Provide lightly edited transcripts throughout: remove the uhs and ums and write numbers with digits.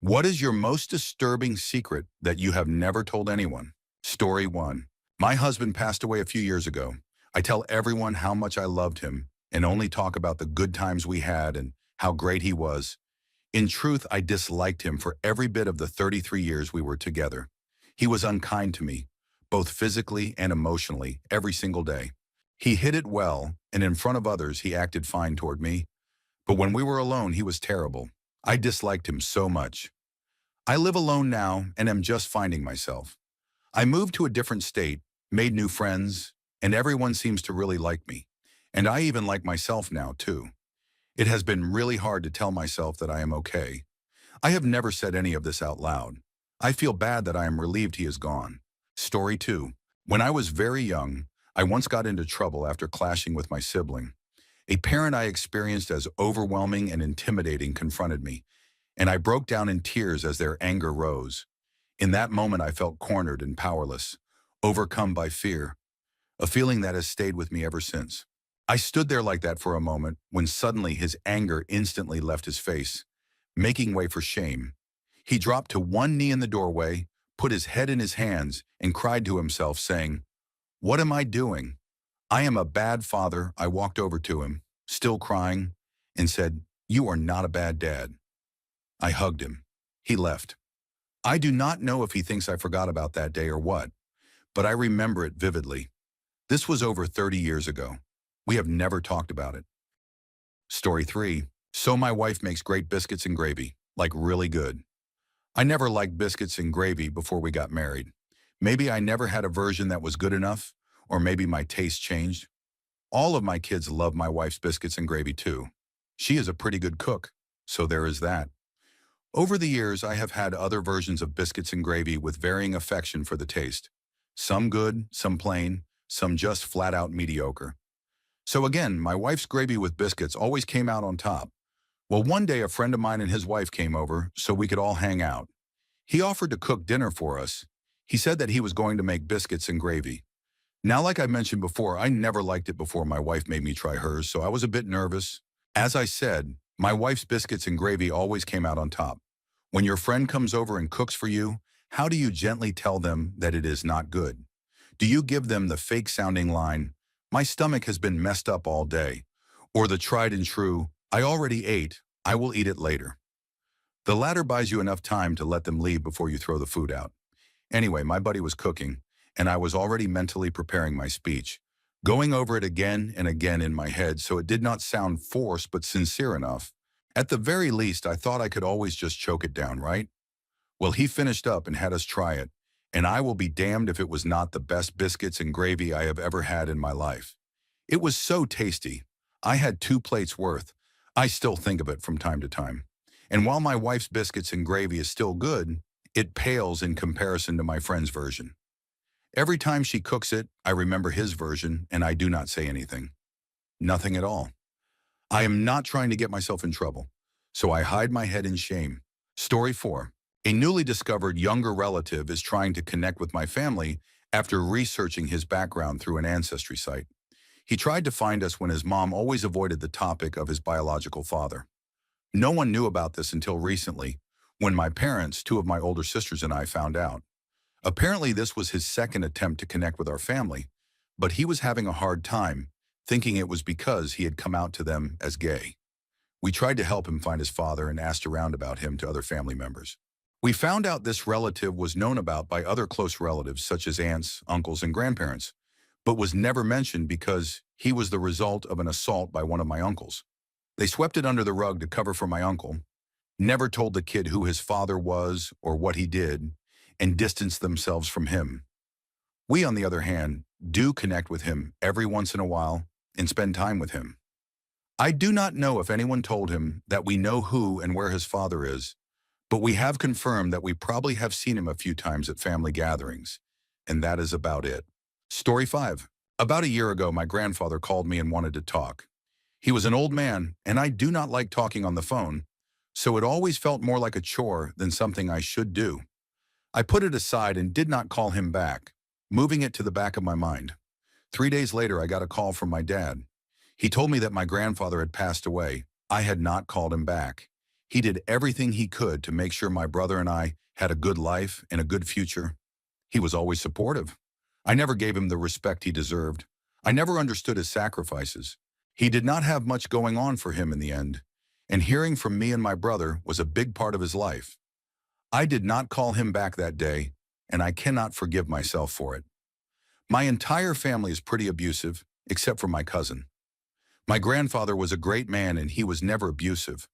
What is your most disturbing secret that you have never told anyone? Story 1. My husband passed away a few years ago. I tell everyone how much I loved him and only talk about the good times we had and how great he was. In truth, I disliked him for every bit of the 33 years we were together. He was unkind to me, both physically and emotionally, every single day. He hid it well, and in front of others he acted fine toward me. But when we were alone, he was terrible. I disliked him so much. I live alone now and am just finding myself. I moved to a different state, made new friends, and everyone seems to really like me. And I even like myself now, too. It has been really hard to tell myself that I am okay. I have never said any of this out loud. I feel bad that I am relieved he is gone. Story 2. When I was very young, I once got into trouble after clashing with my sibling. A parent I experienced as overwhelming and intimidating confronted me, and I broke down in tears as their anger rose. In that moment, I felt cornered and powerless, overcome by fear, a feeling that has stayed with me ever since. I stood there like that for a moment when suddenly his anger instantly left his face, making way for shame. He dropped to one knee in the doorway, put his head in his hands, and cried to himself, saying, "What am I doing? I am a bad father." I walked over to him, still crying, and said, "You are not a bad dad." I hugged him. He left. I do not know if he thinks I forgot about that day or what, but I remember it vividly. This was over 30 years ago. We have never talked about it. Story 3. So my wife makes great biscuits and gravy, like really good. I never liked biscuits and gravy before we got married. Maybe I never had a version that was good enough, or maybe my taste changed. All of my kids love my wife's biscuits and gravy too. She is a pretty good cook, so there is that. Over the years, I have had other versions of biscuits and gravy with varying affection for the taste. Some good, some plain, some just flat out mediocre. So again, my wife's gravy with biscuits always came out on top. Well, one day a friend of mine and his wife came over so we could all hang out. He offered to cook dinner for us. He said that he was going to make biscuits and gravy. Now, like I mentioned before, I never liked it before my wife made me try hers, so I was a bit nervous. As I said, my wife's biscuits and gravy always came out on top. When your friend comes over and cooks for you, how do you gently tell them that it is not good? Do you give them the fake-sounding line, "My stomach has been messed up all day," or the tried and true, "I already ate, I will eat it later"? The latter buys you enough time to let them leave before you throw the food out. Anyway, my buddy was cooking, and I was already mentally preparing my speech, going over it again and again in my head so it did not sound forced but sincere enough. At the very least, I thought I could always just choke it down, right? Well, he finished up and had us try it, and I will be damned if it was not the best biscuits and gravy I have ever had in my life. It was so tasty. I had 2 plates worth. I still think of it from time to time. And while my wife's biscuits and gravy is still good, it pales in comparison to my friend's version. Every time she cooks it, I remember his version, and I do not say anything. Nothing at all. I am not trying to get myself in trouble, so I hide my head in shame. Story 4. A newly discovered younger relative is trying to connect with my family after researching his background through an ancestry site. He tried to find us when his mom always avoided the topic of his biological father. No one knew about this until recently, when my parents, 2 of my older sisters, and I found out. Apparently, this was his second attempt to connect with our family, but he was having a hard time, thinking it was because he had come out to them as gay. We tried to help him find his father and asked around about him to other family members. We found out this relative was known about by other close relatives such as aunts, uncles, and grandparents, but was never mentioned because he was the result of an assault by one of my uncles. They swept it under the rug to cover for my uncle, never told the kid who his father was or what he did, and distanced themselves from him. We, on the other hand, do connect with him every once in a while and spend time with him. I do not know if anyone told him that we know who and where his father is, but we have confirmed that we probably have seen him a few times at family gatherings, and that is about it. Story 5. About a year ago, my grandfather called me and wanted to talk. He was an old man, and I do not like talking on the phone, so it always felt more like a chore than something I should do. I put it aside and did not call him back, moving it to the back of my mind. 3 days later, I got a call from my dad. He told me that my grandfather had passed away. I had not called him back. He did everything he could to make sure my brother and I had a good life and a good future. He was always supportive. I never gave him the respect he deserved. I never understood his sacrifices. He did not have much going on for him in the end, and hearing from me and my brother was a big part of his life. I did not call him back that day, and I cannot forgive myself for it. My entire family is pretty abusive, except for my cousin. My grandfather was a great man and he was never abusive.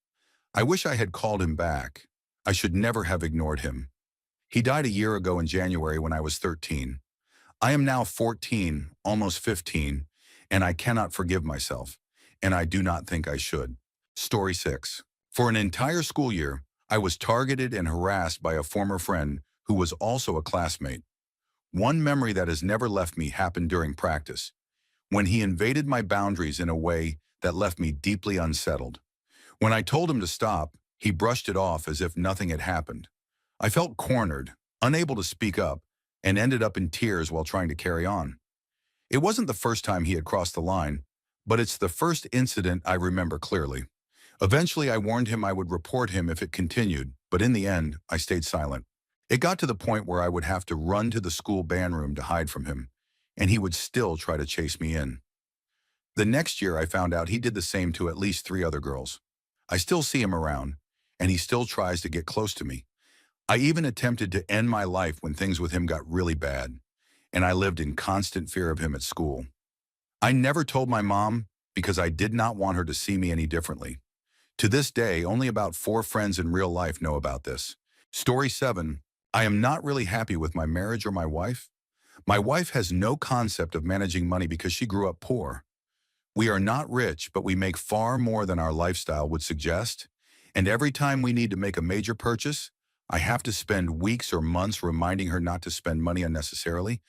I wish I had called him back. I should never have ignored him. He died a year ago in January when I was 13. I am now 14, almost 15, and I cannot forgive myself, and I do not think I should. Story 6. For an entire school year, I was targeted and harassed by a former friend who was also a classmate. One memory that has never left me happened during practice, when he invaded my boundaries in a way that left me deeply unsettled. When I told him to stop, he brushed it off as if nothing had happened. I felt cornered, unable to speak up, and ended up in tears while trying to carry on. It wasn't the first time he had crossed the line, but it's the first incident I remember clearly. Eventually, I warned him I would report him if it continued, but in the end, I stayed silent. It got to the point where I would have to run to the school band room to hide from him, and he would still try to chase me in. The next year, I found out he did the same to at least 3 other girls. I still see him around, and he still tries to get close to me. I even attempted to end my life when things with him got really bad, and I lived in constant fear of him at school. I never told my mom because I did not want her to see me any differently. To this day, only about 4 friends in real life know about this. Story 7. I am not really happy with my marriage or my wife. My wife has no concept of managing money because she grew up poor. We are not rich, but we make far more than our lifestyle would suggest. And every time we need to make a major purchase, I have to spend weeks or months reminding her not to spend money unnecessarily.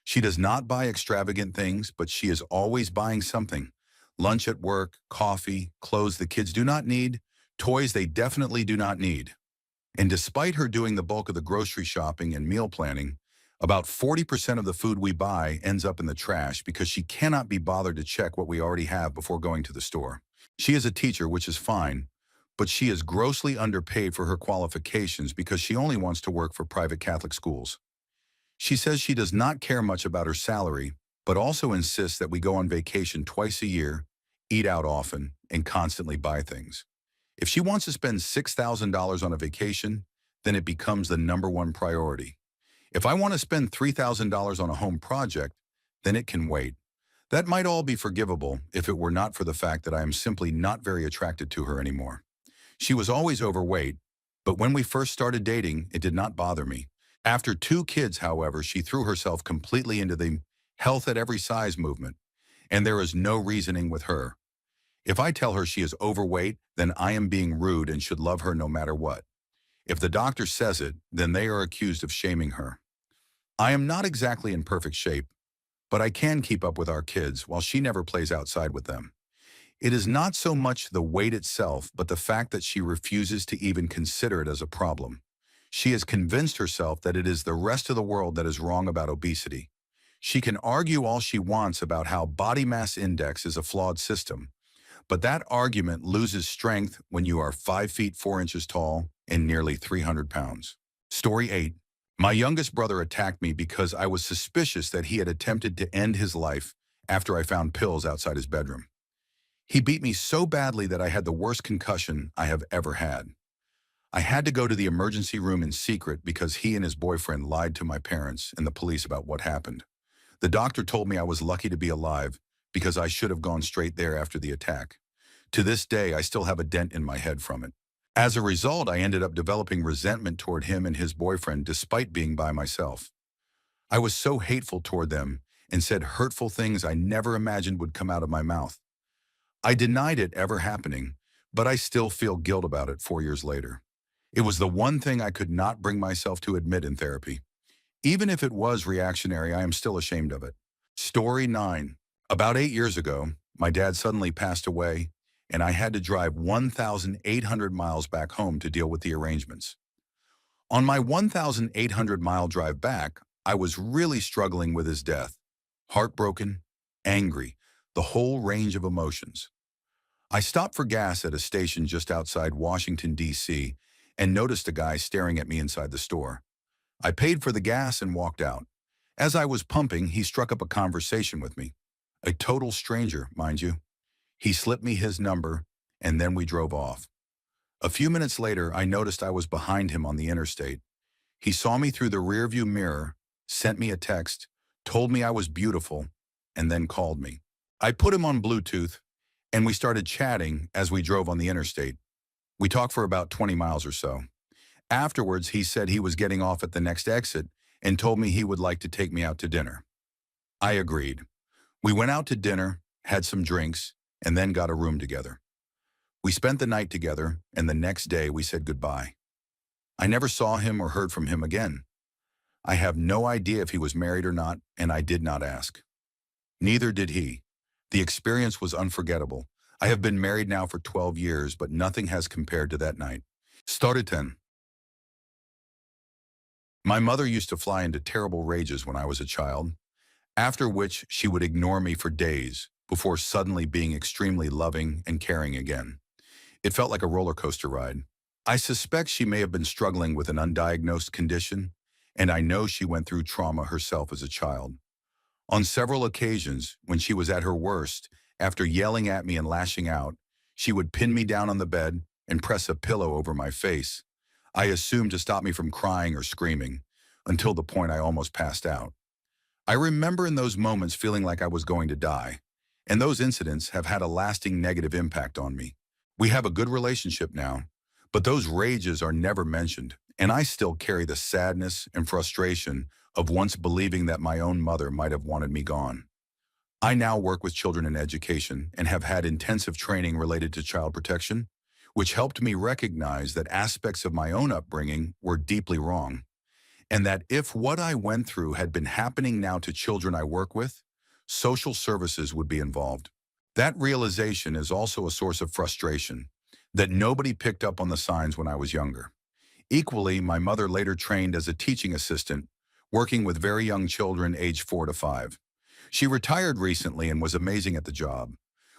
She does not buy extravagant things, but she is always buying something. Lunch at work, coffee, clothes the kids do not need, toys they definitely do not need. And despite her doing the bulk of the grocery shopping and meal planning, about 40% of the food we buy ends up in the trash because she cannot be bothered to check what we already have before going to the store. She is a teacher, which is fine, but she is grossly underpaid for her qualifications because she only wants to work for private Catholic schools. She says she does not care much about her salary, but also insists that we go on vacation twice a year, eat out often, and constantly buy things. If she wants to spend $6,000 on a vacation, then it becomes the #1 priority. If I want to spend $3,000 on a home project, then it can wait. That might all be forgivable if it were not for the fact that I am simply not very attracted to her anymore. She was always overweight, but when we first started dating, it did not bother me. After 2 kids, however, she threw herself completely into the health at every size movement, and there is no reasoning with her. If I tell her she is overweight, then I am being rude and should love her no matter what. If the doctor says it, then they are accused of shaming her. I am not exactly in perfect shape, but I can keep up with our kids while she never plays outside with them. It is not so much the weight itself, but the fact that she refuses to even consider it as a problem. She has convinced herself that it is the rest of the world that is wrong about obesity. She can argue all she wants about how body mass index is a flawed system, but that argument loses strength when you are 5 feet 4 inches tall and nearly 300 pounds. Story 8. My youngest brother attacked me because I was suspicious that he had attempted to end his life after I found pills outside his bedroom. He beat me so badly that I had the worst concussion I have ever had. I had to go to the emergency room in secret because he and his boyfriend lied to my parents and the police about what happened. The doctor told me I was lucky to be alive because I should have gone straight there after the attack. To this day, I still have a dent in my head from it. As a result, I ended up developing resentment toward him and his boyfriend despite being by myself. I was so hateful toward them and said hurtful things I never imagined would come out of my mouth. I denied it ever happening, but I still feel guilt about it 4 years later. It was the one thing I could not bring myself to admit in therapy. Even if it was reactionary, I am still ashamed of it. Story 9. About 8 years ago, my dad suddenly passed away, and I had to drive 1,800 miles back home to deal with the arrangements. On my 1,800-mile drive back, I was really struggling with his death. Heartbroken, angry, the whole range of emotions. I stopped for gas at a station just outside Washington, D.C., and noticed a guy staring at me inside the store. I paid for the gas and walked out. As I was pumping, he struck up a conversation with me. A total stranger, mind you. He slipped me his number, and then we drove off. A few minutes later, I noticed I was behind him on the interstate. He saw me through the rearview mirror, sent me a text, told me I was beautiful, and then called me. I put him on Bluetooth, and we started chatting as we drove on the interstate. We talked for about 20 miles or so. Afterwards, he said he was getting off at the next exit and told me he would like to take me out to dinner. I agreed. We went out to dinner, had some drinks, and then got a room together. We spent the night together, and the next day we said goodbye. I never saw him or heard from him again. I have no idea if he was married or not, and I did not ask. Neither did he. The experience was unforgettable. I have been married now for 12 years, but nothing has compared to that night. Story 10. My mother used to fly into terrible rages when I was a child, after which she would ignore me for days before suddenly being extremely loving and caring again. It felt like a roller coaster ride. I suspect she may have been struggling with an undiagnosed condition, and I know she went through trauma herself as a child. On several occasions, when she was at her worst, after yelling at me and lashing out, she would pin me down on the bed and press a pillow over my face. I assumed to stop me from crying or screaming, until the point I almost passed out. I remember in those moments feeling like I was going to die, and those incidents have had a lasting negative impact on me. We have a good relationship now, but those rages are never mentioned, and I still carry the sadness and frustration of once believing that my own mother might have wanted me gone. I now work with children in education and have had intensive training related to child protection, which helped me recognize that aspects of my own upbringing were deeply wrong, and that if what I went through had been happening now to children I work with, social services would be involved. That realization is also a source of frustration, that nobody picked up on the signs when I was younger. Equally, my mother later trained as a teaching assistant, working with very young children aged 4 to 5. She retired recently and was amazing at the job,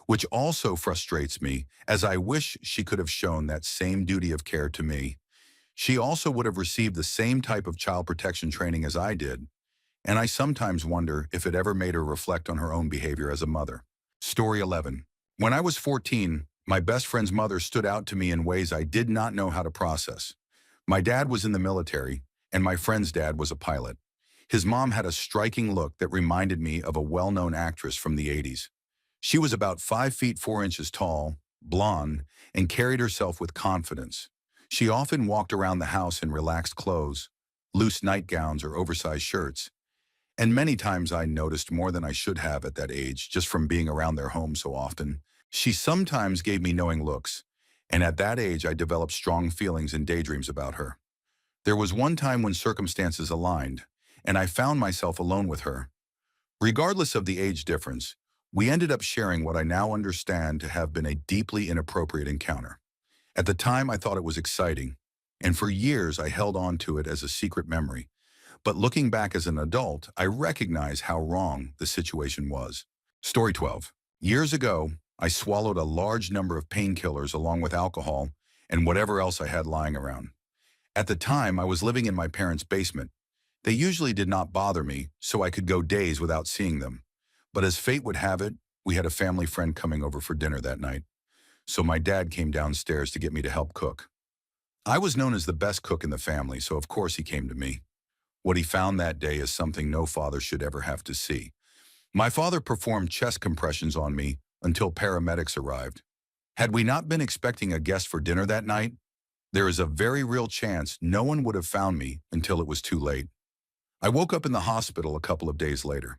which also frustrates me, as I wish she could have shown that same duty of care to me. She also would have received the same type of child protection training as I did, and I sometimes wonder if it ever made her reflect on her own behavior as a mother. Story 11. When I was 14, my best friend's mother stood out to me in ways I did not know how to process. My dad was in the military, and my friend's dad was a pilot. His mom had a striking look that reminded me of a well-known actress from the 80s. She was about 5 feet 4 inches tall, blonde, and carried herself with confidence. She often walked around the house in relaxed clothes, loose nightgowns or oversized shirts, and many times I noticed more than I should have at that age just from being around their home so often. She sometimes gave me knowing looks, and at that age I developed strong feelings and daydreams about her. There was one time when circumstances aligned, and I found myself alone with her. Regardless of the age difference, we ended up sharing what I now understand to have been a deeply inappropriate encounter. At the time, I thought it was exciting, and for years I held on to it as a secret memory. But looking back as an adult, I recognize how wrong the situation was. Story 12. Years ago, I swallowed a large number of painkillers along with alcohol and whatever else I had lying around. At the time, I was living in my parents' basement. They usually did not bother me, so I could go days without seeing them. But as fate would have it, we had a family friend coming over for dinner that night. So my dad came downstairs to get me to help cook. I was known as the best cook in the family, so of course he came to me. What he found that day is something no father should ever have to see. My father performed chest compressions on me until paramedics arrived. Had we not been expecting a guest for dinner that night, there is a very real chance no one would have found me until it was too late. I woke up in the hospital a couple of days later.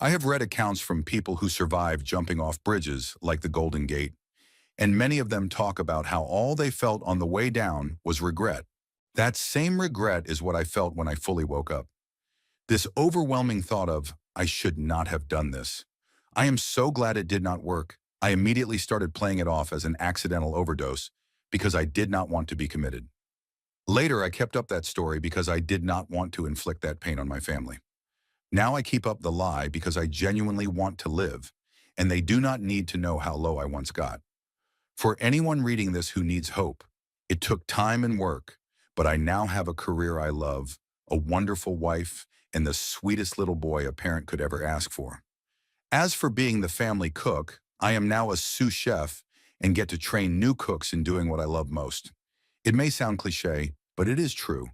I have read accounts from people who survived jumping off bridges like the Golden Gate, and many of them talk about how all they felt on the way down was regret. That same regret is what I felt when I fully woke up. This overwhelming thought of, I should not have done this. I am so glad it did not work. I immediately started playing it off as an accidental overdose because I did not want to be committed. Later, I kept up that story because I did not want to inflict that pain on my family. Now I keep up the lie because I genuinely want to live, and they do not need to know how low I once got. For anyone reading this who needs hope, it took time and work, but I now have a career I love, a wonderful wife, and the sweetest little boy a parent could ever ask for. As for being the family cook, I am now a sous chef and get to train new cooks in doing what I love most. It may sound cliche, but it is true.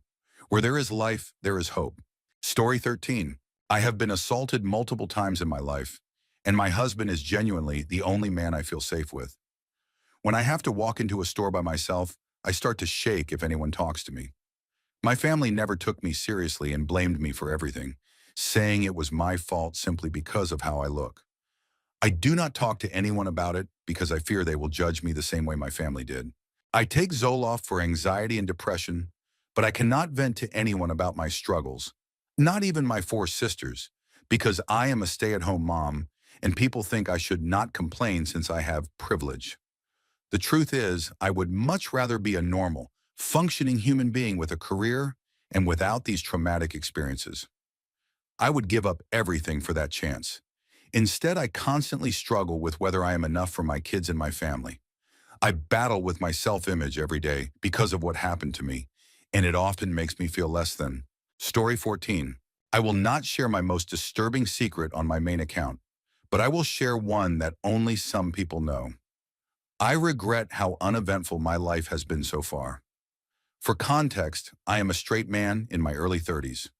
Where there is life, there is hope. Story 13. I have been assaulted multiple times in my life, and my husband is genuinely the only man I feel safe with. When I have to walk into a store by myself, I start to shake if anyone talks to me. My family never took me seriously and blamed me for everything, saying it was my fault simply because of how I look. I do not talk to anyone about it because I fear they will judge me the same way my family did. I take Zoloft for anxiety and depression, but I cannot vent to anyone about my struggles, not even my four sisters, because I am a stay-at-home mom and people think I should not complain since I have privilege. The truth is, I would much rather be a normal, functioning human being with a career and without these traumatic experiences. I would give up everything for that chance. Instead, I constantly struggle with whether I am enough for my kids and my family. I battle with my self-image every day because of what happened to me, and it often makes me feel less than. Story 14. I will not share my most disturbing secret on my main account, but I will share one that only some people know. I regret how uneventful my life has been so far. For context, I am a straight man in my early 30s.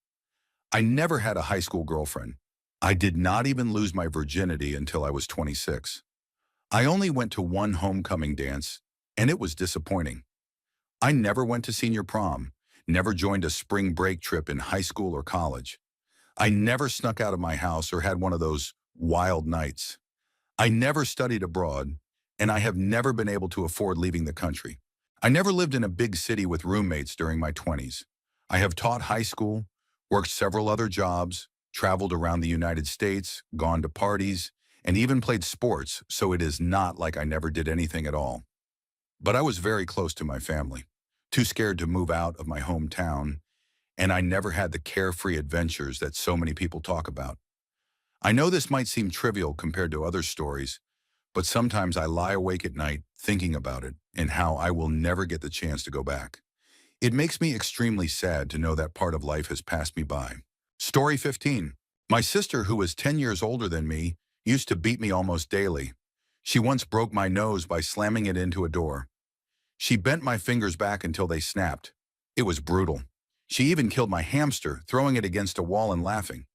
I never had a high school girlfriend. I did not even lose my virginity until I was 26. I only went to one homecoming dance, and it was disappointing. I never went to senior prom, never joined a spring break trip in high school or college. I never snuck out of my house or had one of those wild nights. I never studied abroad, and I have never been able to afford leaving the country. I never lived in a big city with roommates during my 20s. I have taught high school, worked several other jobs, traveled around the United States, gone to parties, and even played sports, so it is not like I never did anything at all. But I was very close to my family, too scared to move out of my hometown, and I never had the carefree adventures that so many people talk about. I know this might seem trivial compared to other stories, but sometimes I lie awake at night thinking about it and how I will never get the chance to go back. It makes me extremely sad to know that part of life has passed me by. Story 15. My sister, who is 10 years older than me, used to beat me almost daily. She once broke my nose by slamming it into a door. She bent my fingers back until they snapped. It was brutal. She even killed my hamster, throwing it against a wall and laughing.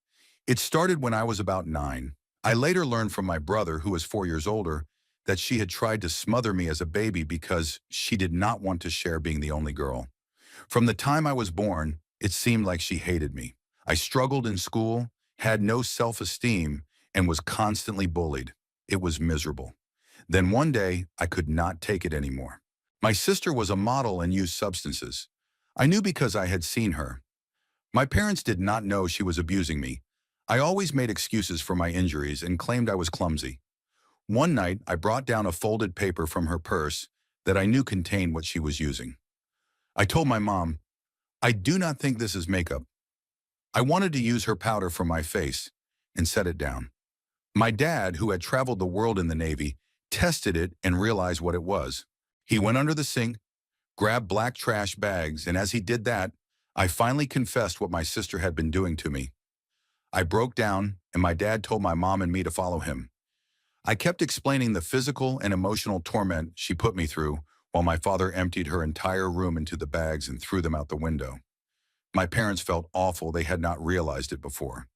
It started when I was about 9. I later learned from my brother, who was 4 years older, that she had tried to smother me as a baby because she did not want to share being the only girl. From the time I was born, it seemed like she hated me. I struggled in school, had no self-esteem, and was constantly bullied. It was miserable. Then one day, I could not take it anymore. My sister was a model and used substances. I knew because I had seen her. My parents did not know she was abusing me. I always made excuses for my injuries and claimed I was clumsy. One night, I brought down a folded paper from her purse that I knew contained what she was using. I told my mom, "I do not think this is makeup." I wanted to use her powder for my face and set it down. My dad, who had traveled the world in the Navy, tested it and realized what it was. He went under the sink, grabbed black trash bags, and as he did that, I finally confessed what my sister had been doing to me. I broke down, and my dad told my mom and me to follow him. I kept explaining the physical and emotional torment she put me through while my father emptied her entire room into the bags and threw them out the window. My parents felt awful. They had not realized it before.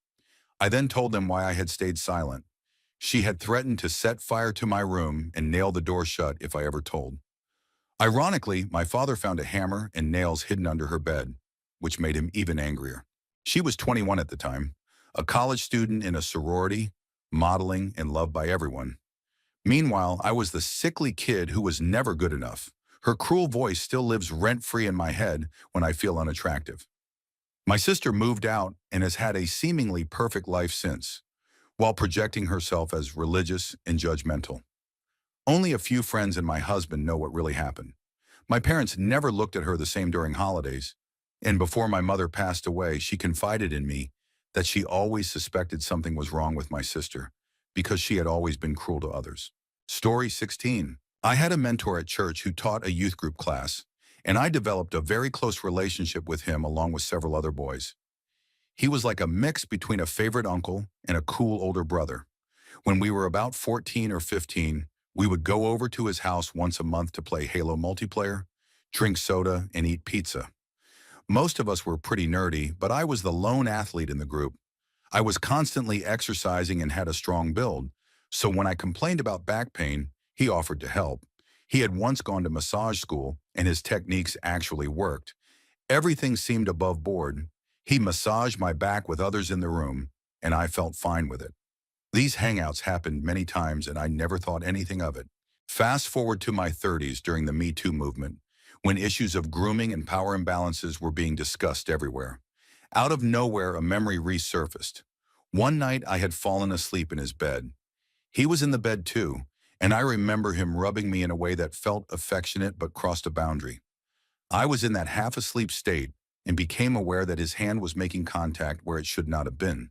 I then told them why I had stayed silent. She had threatened to set fire to my room and nail the door shut if I ever told. Ironically, my father found a hammer and nails hidden under her bed, which made him even angrier. She was 21 at the time, a college student in a sorority, modeling and loved by everyone. Meanwhile, I was the sickly kid who was never good enough. Her cruel voice still lives rent-free in my head when I feel unattractive. My sister moved out and has had a seemingly perfect life since, while projecting herself as religious and judgmental. Only a few friends and my husband know what really happened. My parents never looked at her the same during holidays, and before my mother passed away, she confided in me that she always suspected something was wrong with my sister because she had always been cruel to others. Story 16. I had a mentor at church who taught a youth group class, and I developed a very close relationship with him along with several other boys. He was like a mix between a favorite uncle and a cool older brother. When we were about 14 or 15, we would go over to his house once a month to play Halo multiplayer, drink soda, and eat pizza. Most of us were pretty nerdy, but I was the lone athlete in the group. I was constantly exercising and had a strong build, so when I complained about back pain, he offered to help. He had once gone to massage school, and his techniques actually worked. Everything seemed above board. He massaged my back with others in the room, and I felt fine with it. These hangouts happened many times, and I never thought anything of it. Fast forward to my 30s during the Me Too movement, when issues of grooming and power imbalances were being discussed everywhere. Out of nowhere, a memory resurfaced. One night, I had fallen asleep in his bed. He was in the bed too, and I remember him rubbing me in a way that felt affectionate but crossed a boundary. I was in that half-asleep state and became aware that his hand was making contact where it should not have been.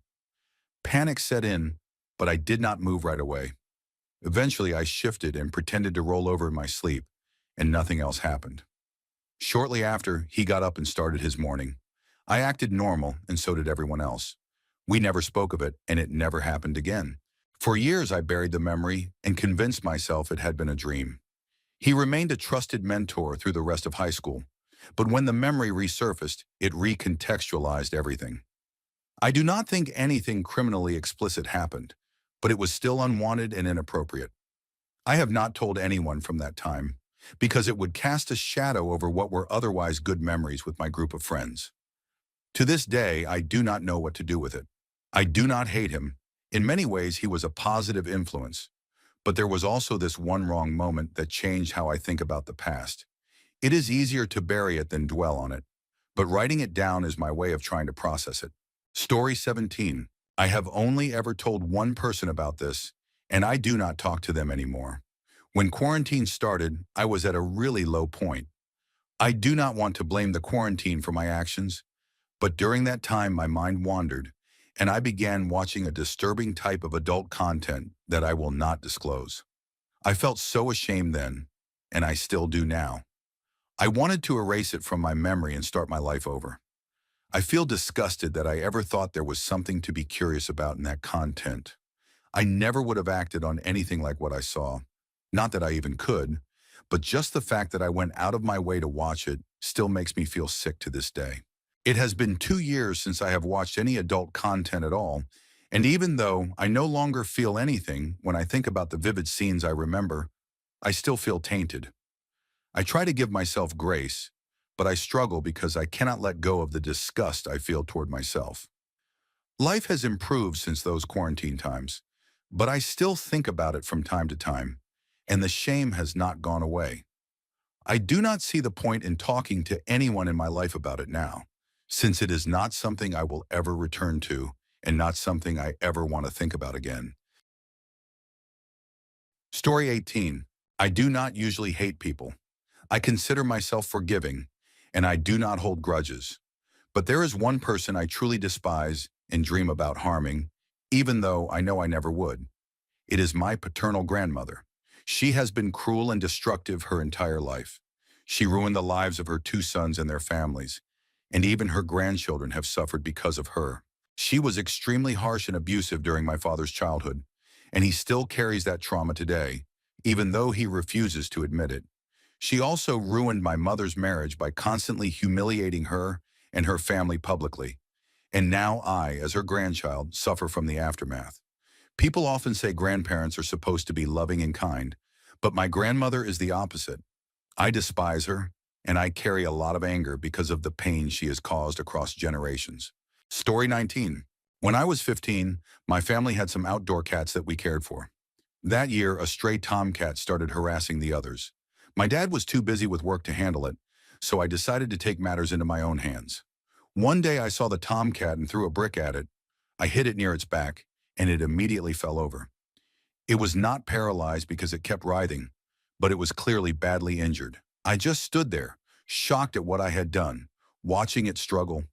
Panic set in, but I did not move right away. Eventually, I shifted and pretended to roll over in my sleep, and nothing else happened. Shortly after, he got up and started his morning. I acted normal, and so did everyone else. We never spoke of it, and it never happened again. For years, I buried the memory and convinced myself it had been a dream. He remained a trusted mentor through the rest of high school, but when the memory resurfaced, it recontextualized everything. I do not think anything criminally explicit happened, but it was still unwanted and inappropriate. I have not told anyone from that time, because it would cast a shadow over what were otherwise good memories with my group of friends. To this day, I do not know what to do with it. I do not hate him. In many ways, he was a positive influence, but there was also this one wrong moment that changed how I think about the past. It is easier to bury it than dwell on it, but writing it down is my way of trying to process it. Story 17. I have only ever told one person about this, and I do not talk to them anymore. When quarantine started, I was at a really low point. I do not want to blame the quarantine for my actions, but during that time my mind wandered, and I began watching a disturbing type of adult content that I will not disclose. I felt so ashamed then, and I still do now. I wanted to erase it from my memory and start my life over. I feel disgusted that I ever thought there was something to be curious about in that content. I never would have acted on anything like what I saw. Not that I even could, but just the fact that I went out of my way to watch it still makes me feel sick to this day. It has been 2 years since I have watched any adult content at all, and even though I no longer feel anything when I think about the vivid scenes I remember, I still feel tainted. I try to give myself grace, but I struggle because I cannot let go of the disgust I feel toward myself. Life has improved since those quarantine times, but I still think about it from time to time, and the shame has not gone away. I do not see the point in talking to anyone in my life about it now, since it is not something I will ever return to and not something I ever want to think about again. Story 18. I do not usually hate people. I consider myself forgiving, and I do not hold grudges. But there is one person I truly despise and dream about harming, even though I know I never would. It is my paternal grandmother. She has been cruel and destructive her entire life. She ruined the lives of her 2 sons and their families, and even her grandchildren have suffered because of her. She was extremely harsh and abusive during my father's childhood, and he still carries that trauma today, even though he refuses to admit it. She also ruined my mother's marriage by constantly humiliating her and her family publicly, and now I, as her grandchild, suffer from the aftermath. People often say grandparents are supposed to be loving and kind, but my grandmother is the opposite. I despise her, and I carry a lot of anger because of the pain she has caused across generations. Story 19. When I was 15, my family had some outdoor cats that we cared for. That year, a stray tomcat started harassing the others. My dad was too busy with work to handle it, so I decided to take matters into my own hands. One day I saw the tomcat and threw a brick at it. I hit it near its back, and it immediately fell over. It was not paralyzed because it kept writhing, but it was clearly badly injured. I just stood there, shocked at what I had done, watching it struggle.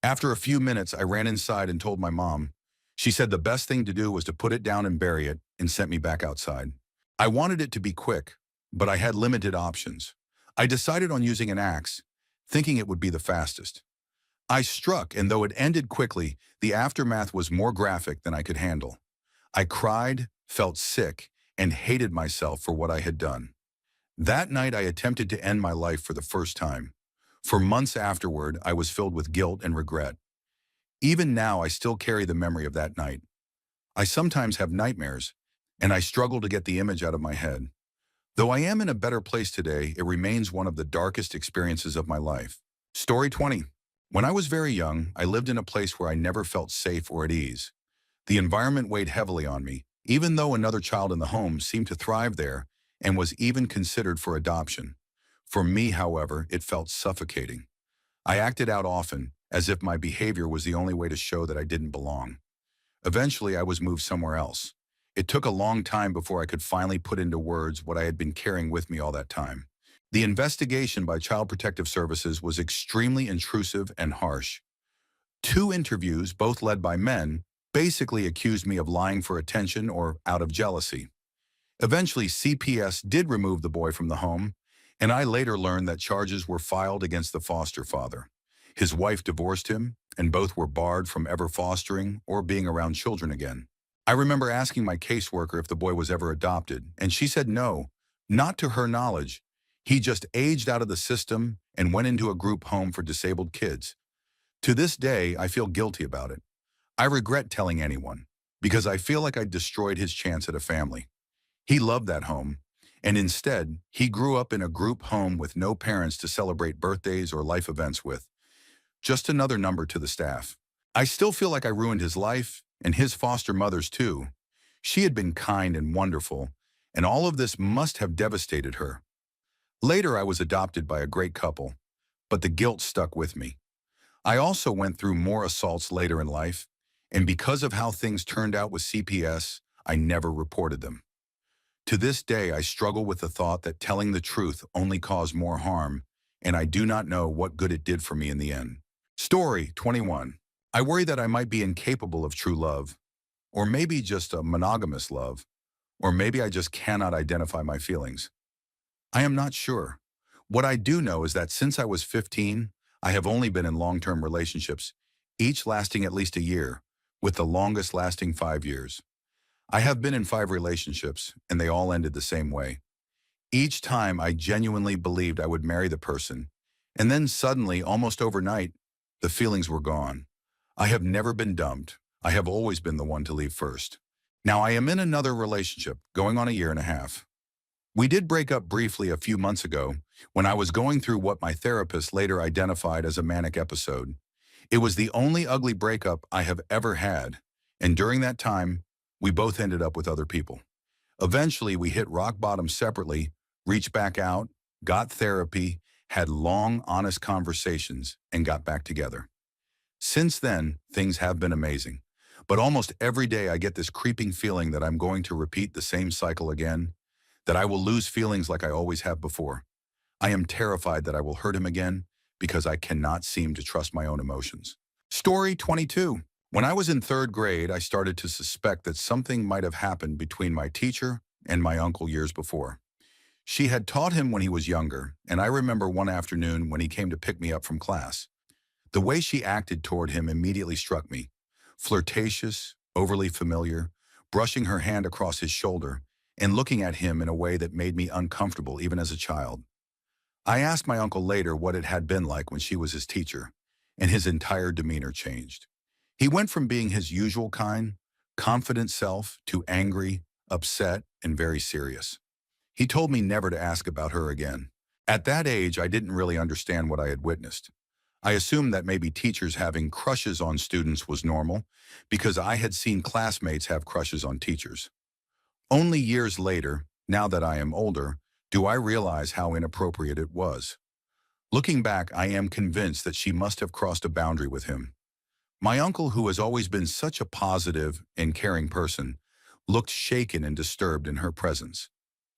After a few minutes, I ran inside and told my mom. She said the best thing to do was to put it down and bury it, and sent me back outside. I wanted it to be quick, but I had limited options. I decided on using an axe, thinking it would be the fastest. I struck, and though it ended quickly, the aftermath was more graphic than I could handle. I cried, felt sick, and hated myself for what I had done. That night, I attempted to end my life for the first time. For months afterward, I was filled with guilt and regret. Even now, I still carry the memory of that night. I sometimes have nightmares, and I struggle to get the image out of my head. Though I am in a better place today, it remains one of the darkest experiences of my life. Story 20. When I was very young, I lived in a place where I never felt safe or at ease. The environment weighed heavily on me, even though another child in the home seemed to thrive there and was even considered for adoption. For me, however, it felt suffocating. I acted out often, as if my behavior was the only way to show that I didn't belong. Eventually, I was moved somewhere else. It took a long time before I could finally put into words what I had been carrying with me all that time. The investigation by Child Protective Services was extremely intrusive and harsh. 2 interviews, both led by men, basically accused me of lying for attention or out of jealousy. Eventually, CPS did remove the boy from the home, and I later learned that charges were filed against the foster father. His wife divorced him, and both were barred from ever fostering or being around children again. I remember asking my caseworker if the boy was ever adopted, and she said no, not to her knowledge. He just aged out of the system and went into a group home for disabled kids. To this day, I feel guilty about it. I regret telling anyone, because I feel like I destroyed his chance at a family. He loved that home, and instead, he grew up in a group home with no parents to celebrate birthdays or life events with. Just another number to the staff. I still feel like I ruined his life, and his foster mother's too. She had been kind and wonderful, and all of this must have devastated her. Later, I was adopted by a great couple, but the guilt stuck with me. I also went through more assaults later in life, and because of how things turned out with CPS, I never reported them. To this day, I struggle with the thought that telling the truth only caused more harm, and I do not know what good it did for me in the end. Story 21. I worry that I might be incapable of true love, or maybe just a monogamous love, or maybe I just cannot identify my feelings. I am not sure. What I do know is that since I was 15, I have only been in long-term relationships, each lasting at least a year, with the longest lasting 5 years. I have been in 5 relationships, and they all ended the same way. Each time I genuinely believed I would marry the person, and then suddenly, almost overnight, the feelings were gone. I have never been dumped. I have always been the one to leave first. Now I am in another relationship, going on a year and a half. We did break up briefly a few months ago when I was going through what my therapist later identified as a manic episode. It was the only ugly breakup I have ever had, and during that time, we both ended up with other people. Eventually, we hit rock bottom separately, reached back out, got therapy, had long, honest conversations, and got back together. Since then, things have been amazing. But almost every day I get this creeping feeling that I'm going to repeat the same cycle again, that I will lose feelings like I always have before. I am terrified that I will hurt him again because I cannot seem to trust my own emotions. Story 22. When I was in 3rd grade, I started to suspect that something might have happened between my teacher and my uncle years before. She had taught him when he was younger, and I remember one afternoon when he came to pick me up from class. The way she acted toward him immediately struck me. Flirtatious, overly familiar, brushing her hand across his shoulder, and looking at him in a way that made me uncomfortable even as a child. I asked my uncle later what it had been like when she was his teacher, and his entire demeanor changed. He went from being his usual kind, confident self to angry, upset, and very serious. He told me never to ask about her again. At that age, I didn't really understand what I had witnessed. I assumed that maybe teachers having crushes on students was normal because I had seen classmates have crushes on teachers. Only years later, now that I am older, do I realize how inappropriate it was. Looking back, I am convinced that she must have crossed a boundary with him. My uncle, who has always been such a positive and caring person, looked shaken and disturbed in her presence.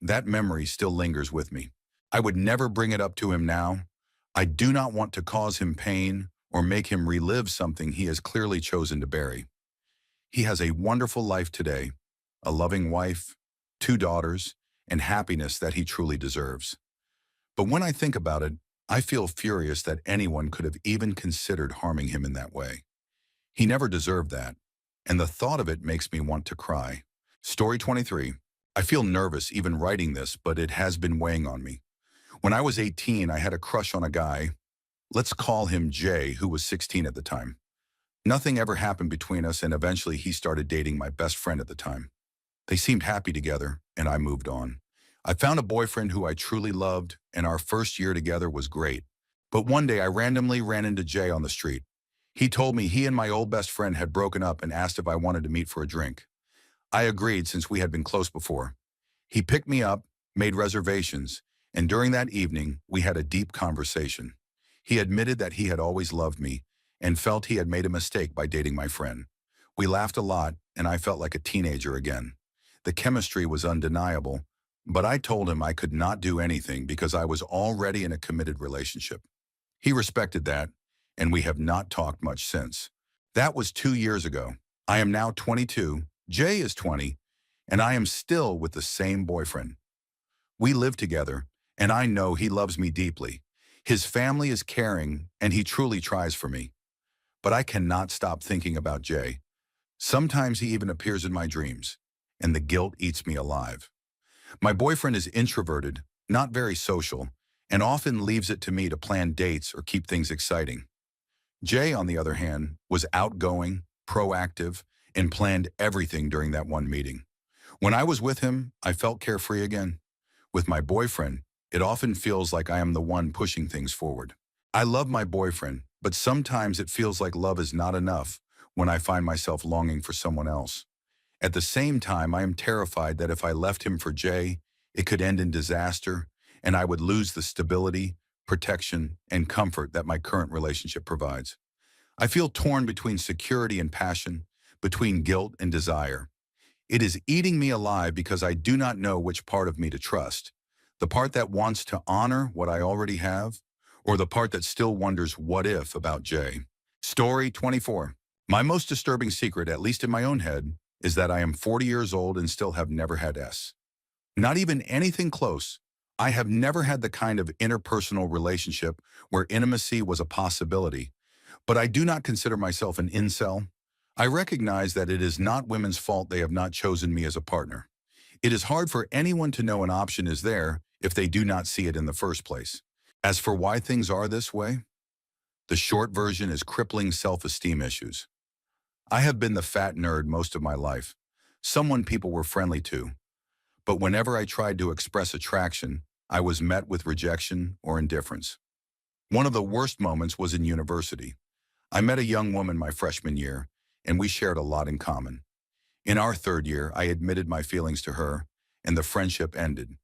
That memory still lingers with me. I would never bring it up to him now. I do not want to cause him pain or make him relive something he has clearly chosen to bury. He has a wonderful life today, a loving wife, 2 daughters, and happiness that he truly deserves. But when I think about it, I feel furious that anyone could have even considered harming him in that way. He never deserved that, and the thought of it makes me want to cry. Story 23. I feel nervous even writing this, but it has been weighing on me. When I was 18, I had a crush on a guy. Let's call him Jay, who was 16 at the time. Nothing ever happened between us, and eventually he started dating my best friend at the time. They seemed happy together, and I moved on. I found a boyfriend who I truly loved, and our first year together was great. But one day I randomly ran into Jay on the street. He told me he and my old best friend had broken up and asked if I wanted to meet for a drink. I agreed since we had been close before. He picked me up, made reservations, and during that evening, we had a deep conversation. He admitted that he had always loved me and felt he had made a mistake by dating my friend. We laughed a lot, and I felt like a teenager again. The chemistry was undeniable, but I told him I could not do anything because I was already in a committed relationship. He respected that, and we have not talked much since. That was 2 years ago. I am now 22, Jay is 20, and I am still with the same boyfriend. We live together, and I know he loves me deeply. His family is caring, and he truly tries for me. But I cannot stop thinking about Jay. Sometimes he even appears in my dreams, and the guilt eats me alive. My boyfriend is introverted, not very social, and often leaves it to me to plan dates or keep things exciting. Jay, on the other hand, was outgoing, proactive, and planned everything during that one meeting. When I was with him, I felt carefree again. With my boyfriend, it often feels like I am the one pushing things forward. I love my boyfriend, but sometimes it feels like love is not enough when I find myself longing for someone else. At the same time, I am terrified that if I left him for Jay, it could end in disaster, and I would lose the stability, protection, and comfort that my current relationship provides. I feel torn between security and passion, between guilt and desire. It is eating me alive because I do not know which part of me to trust. The part that wants to honor what I already have, or the part that still wonders what if about Jay. Story 24. My most disturbing secret, at least in my own head, is that I am 40 years old and still have never had S. Not even anything close. I have never had the kind of interpersonal relationship where intimacy was a possibility, but I do not consider myself an incel. I recognize that it is not women's fault they have not chosen me as a partner. It is hard for anyone to know an option is there if they do not see it in the first place. As for why things are this way, the short version is crippling self-esteem issues. I have been the fat nerd most of my life, someone people were friendly to, but whenever I tried to express attraction, I was met with rejection or indifference. One of the worst moments was in university. I met a young woman my freshman year, and we shared a lot in common. In our third year, I admitted my feelings to her, and the friendship ended.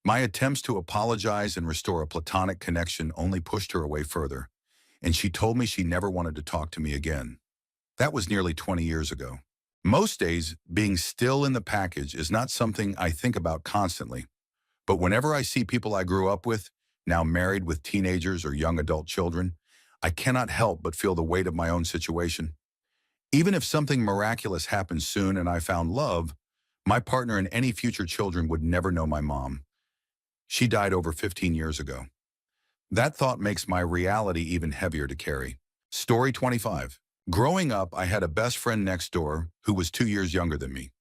My attempts to apologize and restore a platonic connection only pushed her away further, and she told me she never wanted to talk to me again. That was nearly 20 years ago. Most days, being still in the package is not something I think about constantly, but whenever I see people I grew up with, now married with teenagers or young adult children, I cannot help but feel the weight of my own situation. Even if something miraculous happens soon and I found love, my partner and any future children would never know my mom. She died over 15 years ago. That thought makes my reality even heavier to carry. Story 25. Growing up, I had a best friend next door who was 2 years younger than me.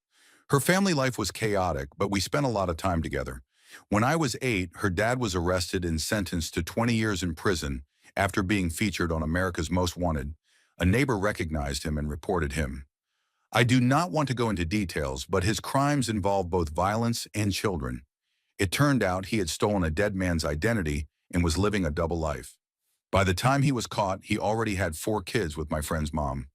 Her family life was chaotic, but we spent a lot of time together. When I was 8, her dad was arrested and sentenced to 20 years in prison after being featured on America's Most Wanted. A neighbor recognized him and reported him. I do not want to go into details, but his crimes involved both violence and children. It turned out he had stolen a dead man's identity and was living a double life. By the time he was caught, he already had 4 kids with my friend's mom.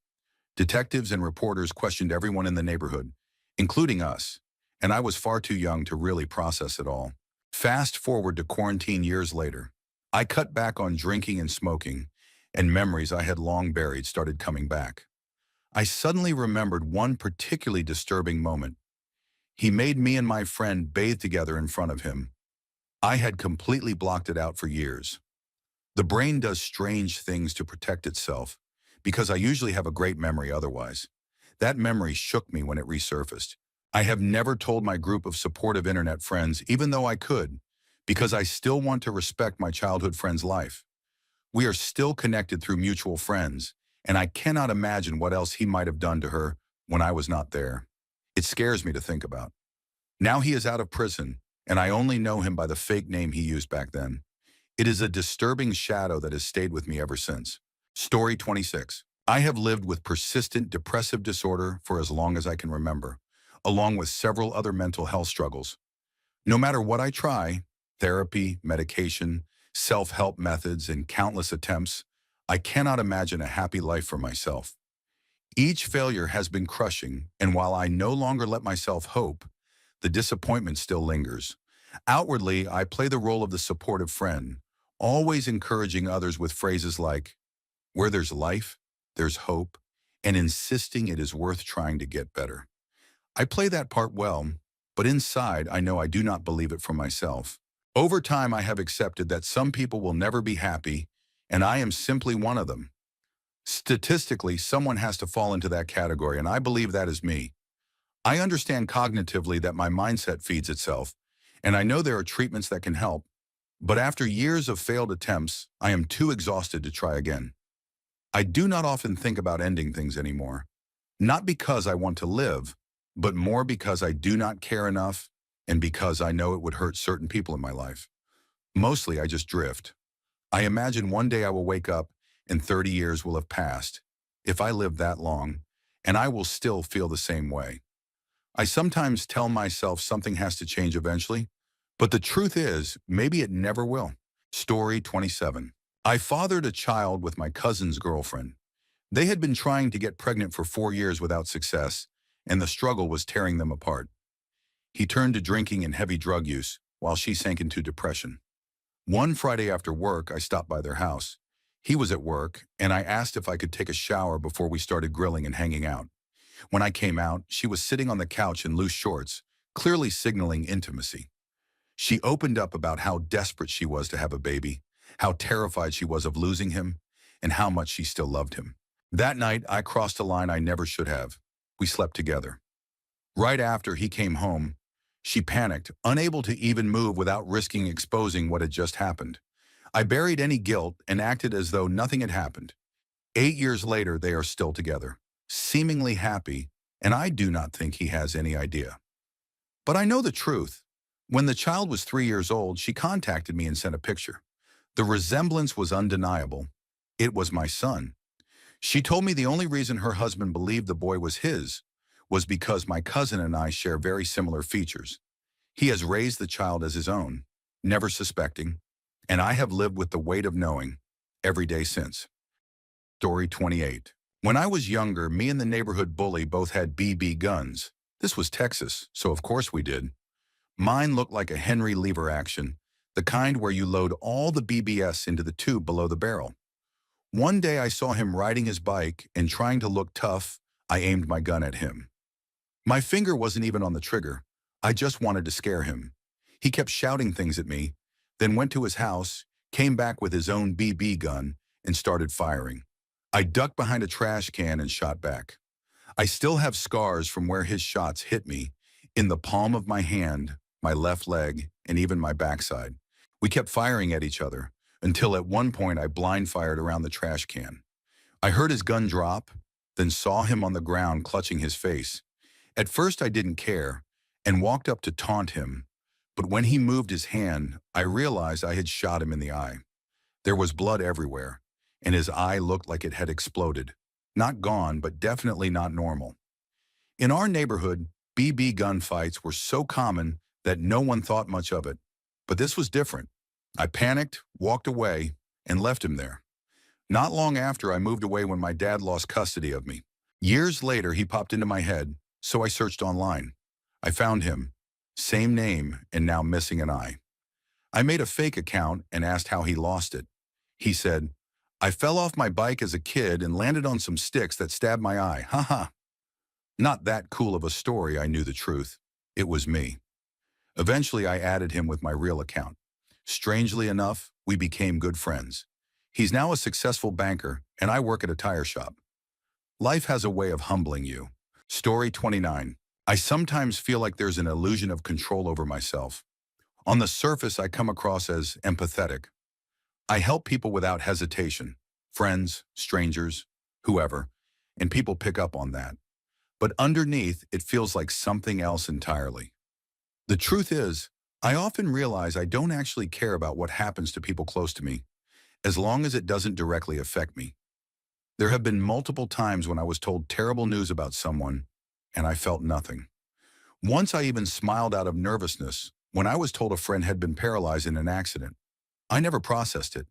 Detectives and reporters questioned everyone in the neighborhood, including us, and I was far too young to really process it all. Fast forward to quarantine years later. I cut back on drinking and smoking, and memories I had long buried started coming back. I suddenly remembered one particularly disturbing moment. He made me and my friend bathe together in front of him. I had completely blocked it out for years. The brain does strange things to protect itself, because I usually have a great memory otherwise. That memory shook me when it resurfaced. I have never told my group of supportive internet friends, even though I could, because I still want to respect my childhood friend's life. We are still connected through mutual friends, and I cannot imagine what else he might have done to her when I was not there. It scares me to think about. Now he is out of prison, and I only know him by the fake name he used back then. It is a disturbing shadow that has stayed with me ever since. Story 26. I have lived with persistent depressive disorder for as long as I can remember, along with several other mental health struggles. No matter what I try, therapy, medication, self-help methods, and countless attempts, I cannot imagine a happy life for myself. Each failure has been crushing, and while I no longer let myself hope, the disappointment still lingers. Outwardly, I play the role of the supportive friend, always encouraging others with phrases like, "Where there's life, there's hope," and insisting it is worth trying to get better. I play that part well, but inside I know I do not believe it for myself. Over time, I have accepted that some people will never be happy, and I am simply one of them. Statistically, someone has to fall into that category, and I believe that is me. I understand cognitively that my mindset feeds itself, and I know there are treatments that can help, but after years of failed attempts, I am too exhausted to try again. I do not often think about ending things anymore, not because I want to live, but more because I do not care enough and because I know it would hurt certain people in my life. Mostly, I just drift. I imagine one day I will wake up and 30 years will have passed, if I live that long, and I will still feel the same way. I sometimes tell myself something has to change eventually, but the truth is, maybe it never will. Story 27. I fathered a child with my cousin's girlfriend. They had been trying to get pregnant for 4 years without success, and the struggle was tearing them apart. He turned to drinking and heavy drug use, while she sank into depression. One Friday after work, I stopped by their house. He was at work, and I asked if I could take a shower before we started grilling and hanging out. When I came out, she was sitting on the couch in loose shorts, clearly signaling intimacy. She opened up about how desperate she was to have a baby, how terrified she was of losing him, and how much she still loved him. That night, I crossed a line I never should have. We slept together. Right after he came home, she panicked, unable to even move without risking exposing what had just happened. I buried any guilt and acted as though nothing had happened. 8 years later, they are still together, seemingly happy, and I do not think he has any idea. But I know the truth. When the child was 3 years old, she contacted me and sent a picture. The resemblance was undeniable. It was my son. She told me the only reason her husband believed the boy was his was because my cousin and I share very similar features. He has raised the child as his own, never suspecting, and I have lived with the weight of knowing every day since. Story 28. When I was younger, me and the neighborhood bully both had BB guns. This was Texas, so of course we did. Mine looked like a Henry lever action, the kind where you load all the BBS into the tube below the barrel. One day I saw him riding his bike and trying to look tough, I aimed my gun at him. My finger wasn't even on the trigger. I just wanted to scare him. He kept shouting things at me, then went to his house, came back with his own BB gun, and started firing. I ducked behind a trash can and shot back. I still have scars from where his shots hit me, in the palm of my hand, my left leg, and even my backside. We kept firing at each other, until at one point I blind fired around the trash can. I heard his gun drop, then saw him on the ground clutching his face. At first I didn't care, and walked up to taunt him, but when he moved his hand, I realized I had shot him in the eye. There was blood everywhere, and his eye looked like it had exploded. Not gone, but definitely not normal. In our neighborhood, BB gun fights were so common that no one thought much of it. But this was different. I panicked, walked away, and left him there. Not long after, I moved away when my dad lost custody of me. Years later, he popped into my head, so I searched online. I found him, same name, and now missing an eye. I made a fake account and asked how he lost it. He said, "I fell off my bike as a kid and landed on some sticks that stabbed my eye. Haha." Not that cool of a story, I knew the truth. It was me. Eventually, I added him with my real account. Strangely enough, we became good friends. He's now a successful banker, and I work at a tire shop. Life has a way of humbling you. Story 29. I sometimes feel like there's an illusion of control over myself. On the surface, I come across as empathetic. I help people without hesitation, friends, strangers, whoever, and people pick up on that. But underneath, it feels like something else entirely. The truth is, I often realize I don't actually care about what happens to people close to me, as long as it doesn't directly affect me. There have been multiple times when I was told terrible news about someone, and I felt nothing. Once I even smiled out of nervousness when I was told a friend had been paralyzed in an accident. I never processed it.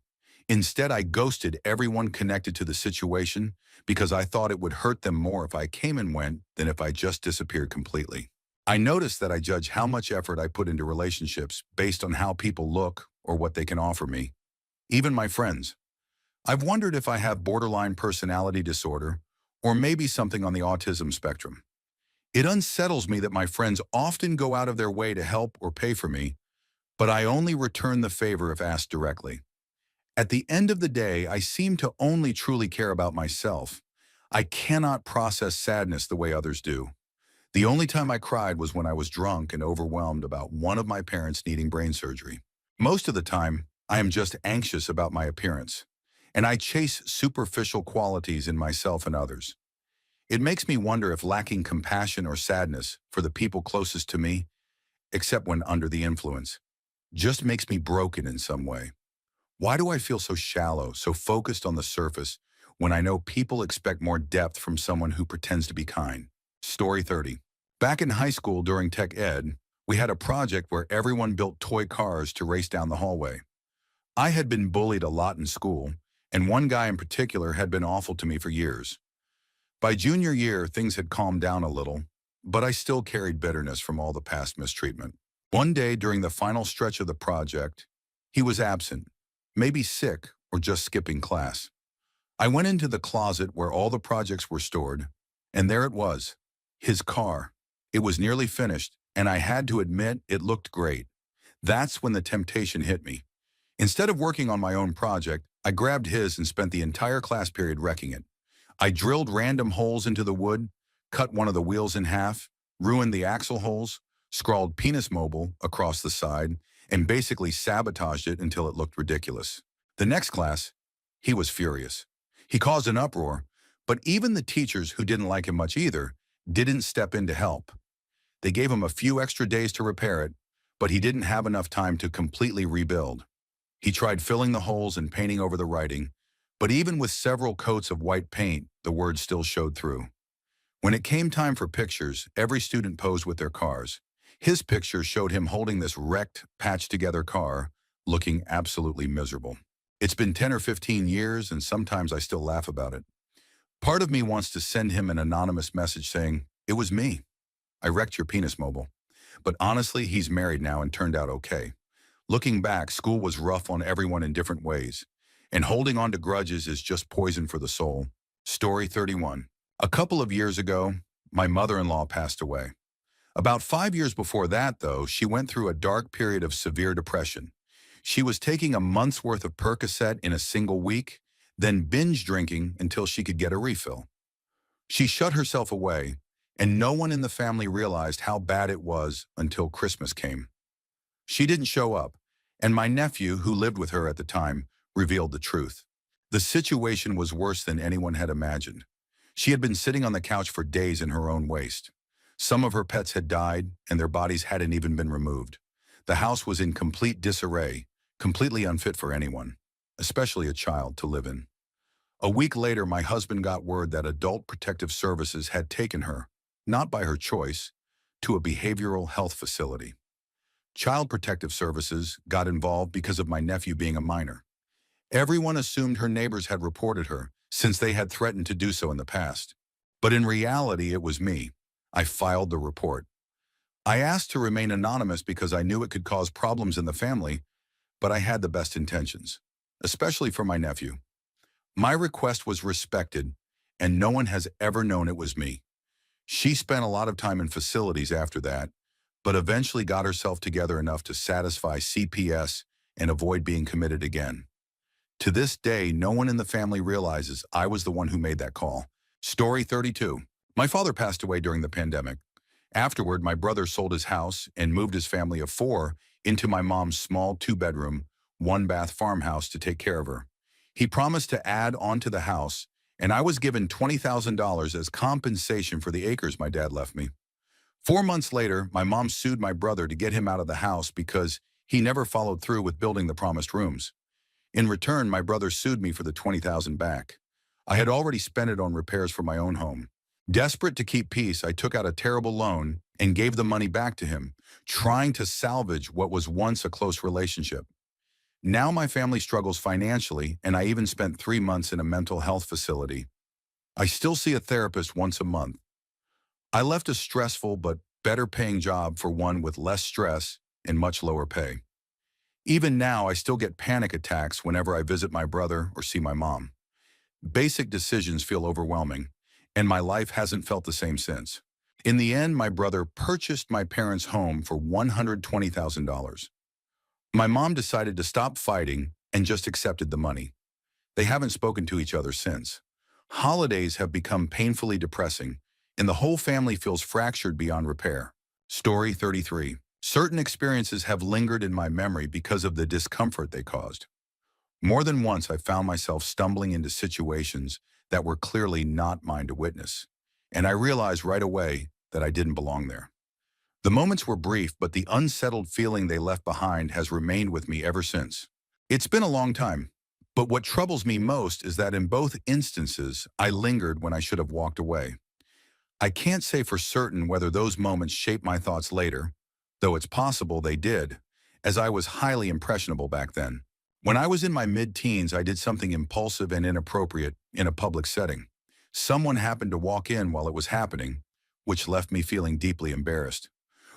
Instead, I ghosted everyone connected to the situation because I thought it would hurt them more if I came and went than if I just disappeared completely. I noticed that I judge how much effort I put into relationships based on how people look or what they can offer me, even my friends. I've wondered if I have borderline personality disorder or maybe something on the autism spectrum. It unsettles me that my friends often go out of their way to help or pay for me, but I only return the favor if asked directly. At the end of the day, I seem to only truly care about myself. I cannot process sadness the way others do. The only time I cried was when I was drunk and overwhelmed about one of my parents needing brain surgery. Most of the time, I am just anxious about my appearance, and I chase superficial qualities in myself and others. It makes me wonder if lacking compassion or sadness for the people closest to me, except when under the influence, just makes me broken in some way. Why do I feel so shallow, so focused on the surface, when I know people expect more depth from someone who pretends to be kind? Story 30. Back in high school during tech ed, we had a project where everyone built toy cars to race down the hallway. I had been bullied a lot in school, and one guy in particular had been awful to me for years. By junior year, things had calmed down a little, but I still carried bitterness from all the past mistreatment. One day during the final stretch of the project, he was absent, maybe sick or just skipping class. I went into the closet where all the projects were stored, and there it was, his car. It was nearly finished, and I had to admit it looked great. That's when the temptation hit me. Instead of working on my own project, I grabbed his and spent the entire class period wrecking it. I drilled random holes into the wood, cut one of the wheels in half, ruined the axle holes, scrawled penis mobile across the side, and basically sabotaged it until it looked ridiculous. The next class, he was furious. He caused an uproar, but even the teachers, who didn't like him much either, didn't step in to help. They gave him a few extra days to repair it, but he didn't have enough time to completely rebuild. He tried filling the holes and painting over the writing, but even with several coats of white paint, the words still showed through. When it came time for pictures, every student posed with their cars. His picture showed him holding this wrecked, patched-together car, looking absolutely miserable. It's been 10 or 15 years, and sometimes I still laugh about it. Part of me wants to send him an anonymous message saying, "It was me. I wrecked your penis mobile." But honestly, he's married now and turned out okay. Looking back, school was rough on everyone in different ways, and holding on to grudges is just poison for the soul. Story 31. A couple of years ago, my mother-in-law passed away. About 5 years before that, though, she went through a dark period of severe depression. She was taking a month's worth of Percocet in a single week, then binge drinking until she could get a refill. She shut herself away, and no one in the family realized how bad it was until Christmas came. She didn't show up, and my nephew, who lived with her at the time, revealed the truth. The situation was worse than anyone had imagined. She had been sitting on the couch for days in her own waste. Some of her pets had died, and their bodies hadn't even been removed. The house was in complete disarray, completely unfit for anyone, especially a child, to live in. A week later, my husband got word that Adult Protective Services had taken her, not by her choice, to a behavioral health facility. Child Protective Services got involved because of my nephew being a minor. Everyone assumed her neighbors had reported her, since they had threatened to do so in the past. But in reality, it was me. I filed the report. I asked to remain anonymous because I knew it could cause problems in the family, but I had the best intentions, especially for my nephew. My request was respected, and no one has ever known it was me. She spent a lot of time in facilities after that, but eventually got herself together enough to satisfy CPS and avoid being committed again. To this day, no one in the family realizes I was the one who made that call. Story 32. My father passed away during the pandemic. Afterward, my brother sold his house and moved his family of four into my mom's small two-bedroom, one-bath farmhouse to take care of her. He promised to add on to the house, and I was given $20,000 as compensation for the acres my dad left me. 4 months later, my mom sued my brother to get him out of the house because he never followed through with building the promised rooms. In return, my brother sued me for the $20,000 back. I had already spent it on repairs for my own home. Desperate to keep peace, I took out a terrible loan and gave the money back to him, trying to salvage what was once a close relationship. Now my family struggles financially, and I even spent 3 months in a mental health facility. I still see a therapist once a month. I left a stressful but better paying job for one with less stress and much lower pay. Even now, I still get panic attacks whenever I visit my brother or see my mom. Basic decisions feel overwhelming, and my life hasn't felt the same since. In the end, my brother purchased my parents' home for $120,000. My mom decided to stop fighting and just accepted the money. They haven't spoken to each other since. Holidays have become painfully depressing, and the whole family feels fractured beyond repair. Story 33. Certain experiences have lingered in my memory because of the discomfort they caused. More than once, I found myself stumbling into situations that were clearly not mine to witness, and I realized right away that I didn't belong there. The moments were brief, but the unsettled feeling they left behind has remained with me ever since. It's been a long time, but what troubles me most is that in both instances, I lingered when I should have walked away. I can't say for certain whether those moments shaped my thoughts later, though it's possible they did, as I was highly impressionable back then. When I was in my mid-teens, I did something impulsive and inappropriate in a public setting. Someone happened to walk in while it was happening, which left me feeling deeply embarrassed.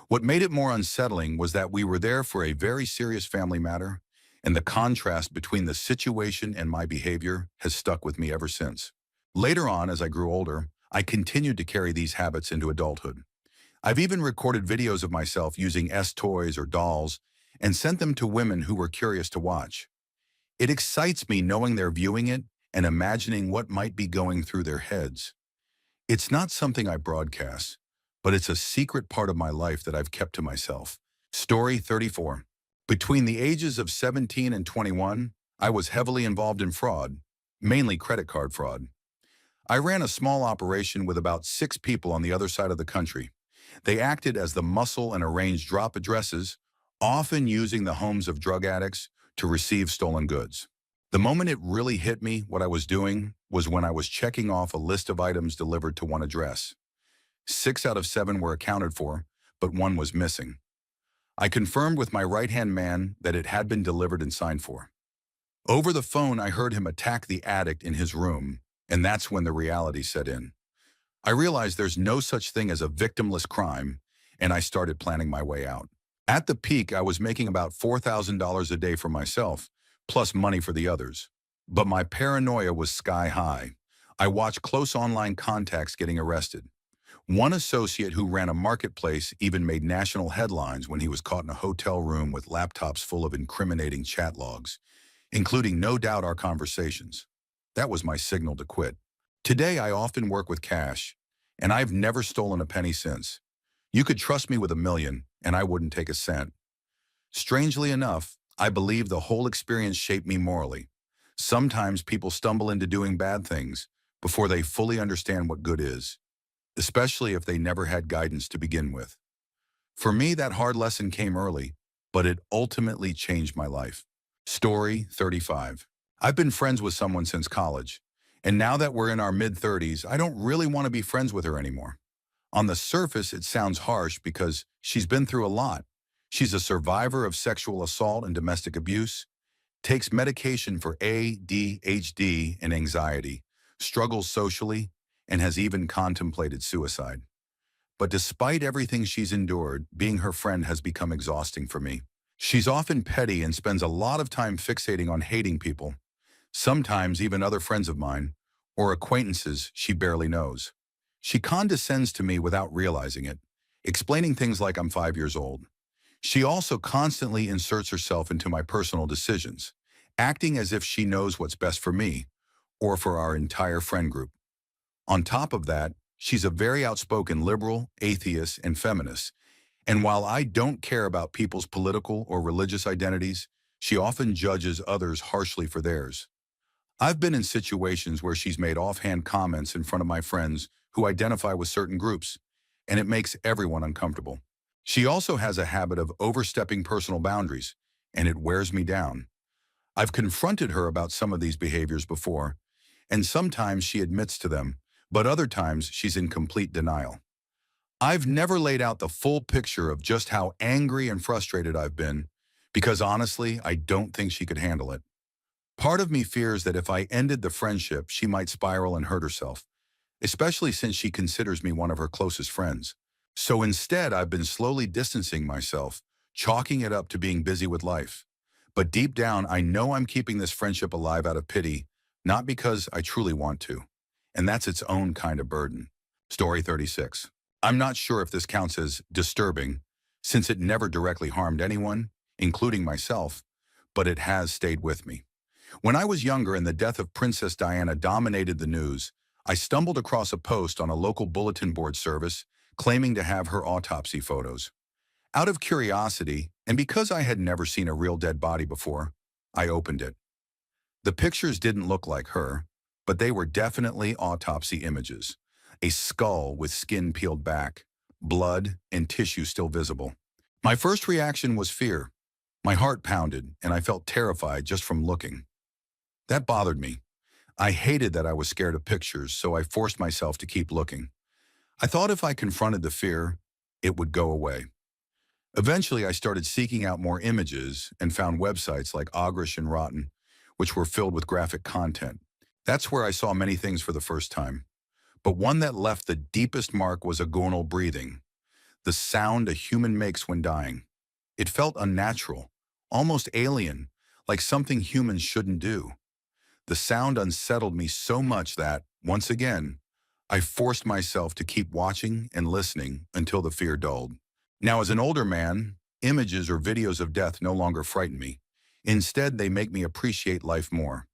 What made it more unsettling was that we were there for a very serious family matter, and the contrast between the situation and my behavior has stuck with me ever since. Later on, as I grew older, I continued to carry these habits into adulthood. I've even recorded videos of myself using toys or dolls and sent them to women who were curious to watch. It excites me knowing they're viewing it and imagining what might be going through their heads. It's not something I broadcast, but it's a secret part of my life that I've kept to myself. Story 34. Between the ages of 17 and 21, I was heavily involved in fraud, mainly credit card fraud. I ran a small operation with about 6 people on the other side of the country. They acted as the muscle and arranged drop addresses, often using the homes of drug addicts to receive stolen goods. The moment it really hit me what I was doing was when I was checking off a list of items delivered to one address. 6 out of 7 were accounted for, but one was missing. I confirmed with my right-hand man that it had been delivered and signed for. Over the phone, I heard him attack the addict in his room, and that's when the reality set in. I realized there's no such thing as a victimless crime, and I started planning my way out. At the peak, I was making about $4,000 a day for myself, plus money for the others. But my paranoia was sky high. I watched close online contacts getting arrested. One associate who ran a marketplace even made national headlines when he was caught in a hotel room with laptops full of incriminating chat logs, including no doubt our conversations. That was my signal to quit. Today, I often work with cash, and I've never stolen a penny since. You could trust me with $1 million, and I wouldn't take a cent. Strangely enough, I believe the whole experience shaped me morally. Sometimes people stumble into doing bad things before they fully understand what good is, especially if they never had guidance to begin with. For me, that hard lesson came early, but it ultimately changed my life. Story 35. I've been friends with someone since college, and now that we're in our mid-30s, I don't really want to be friends with her anymore. On the surface, it sounds harsh because she's been through a lot. She's a survivor of sexual assault and domestic abuse, takes medication for ADHD and anxiety, struggles socially, and has even contemplated suicide. But despite everything she's endured, being her friend has become exhausting for me. She's often petty and spends a lot of time fixating on hating people, sometimes even other friends of mine, or acquaintances she barely knows. She condescends to me without realizing it, explaining things like I'm 5 years old. She also constantly inserts herself into my personal decisions, acting as if she knows what's best for me or for our entire friend group. On top of that, She's a very outspoken liberal, atheist, and feminist. And while I don't care about people's political or religious identities, she often judges others harshly for theirs. I've been in situations where she's made offhand comments in front of my friends who identify with certain groups, and it makes everyone uncomfortable. She also has a habit of overstepping personal boundaries, and it wears me down. I've confronted her about some of these behaviors before, and sometimes she admits to them, but other times she's in complete denial. I've never laid out the full picture of just how angry and frustrated I've been, because honestly, I don't think she could handle it. Part of me fears that if I ended the friendship, she might spiral and hurt herself, especially since she considers me one of her closest friends. So instead, I've been slowly distancing myself, chalking it up to being busy with life. But deep down, I know I'm keeping this friendship alive out of pity, not because I truly want to. And that's its own kind of burden. Story 36. I'm not sure if this counts as disturbing, since it never directly harmed anyone, including myself, but it has stayed with me. When I was younger and the death of Princess Diana dominated the news, I stumbled across a post on a local bulletin board service claiming to have her autopsy photos. Out of curiosity, and because I had never seen a real dead body before, I opened it. The pictures didn't look like her, but they were definitely autopsy images. A skull with skin peeled back, blood and tissue still visible. My first reaction was fear. My heart pounded, and I felt terrified just from looking. That bothered me. I hated that I was scared of pictures, so I forced myself to keep looking. I thought if I confronted the fear, it would go away. Eventually, I started seeking out more images and found websites like Ogrish and Rotten, which were filled with graphic content. That's where I saw many things for the first time. But one that left the deepest mark was agonal breathing, the sound a human makes when dying. It felt unnatural, almost alien, like something humans shouldn't do. The sound unsettled me so much that, once again, I forced myself to keep watching and listening until the fear dulled. Now, as an older man, images or videos of death no longer frighten me. Instead, they make me appreciate life more.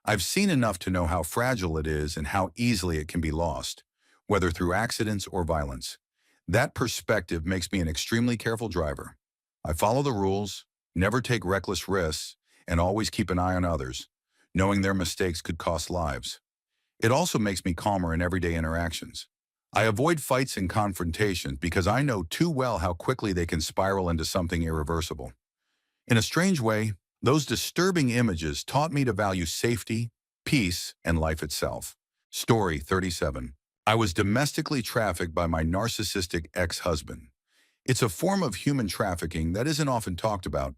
I've seen enough to know how fragile it is and how easily it can be lost, whether through accidents or violence. That perspective makes me an extremely careful driver. I follow the rules, never take reckless risks, and always keep an eye on others, knowing their mistakes could cost lives. It also makes me calmer in everyday interactions. I avoid fights and confrontations because I know too well how quickly they can spiral into something irreversible. In a strange way, those disturbing images taught me to value safety, peace, and life itself. Story 37. I was domestically trafficked by my narcissistic ex-husband. It's a form of human trafficking that isn't often talked about,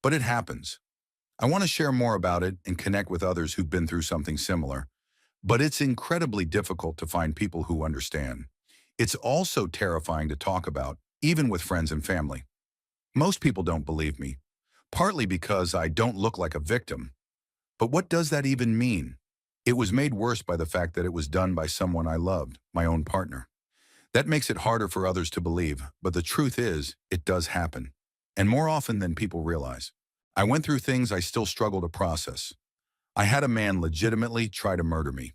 but it happens. I want to share more about it and connect with others who've been through something similar, but it's incredibly difficult to find people who understand. It's also terrifying to talk about, even with friends and family. Most people don't believe me, partly because I don't look like a victim. But what does that even mean? It was made worse by the fact that it was done by someone I loved, my own partner. That makes it harder for others to believe, but the truth is, it does happen. And more often than people realize. I went through things I still struggle to process. I had a man legitimately try to murder me.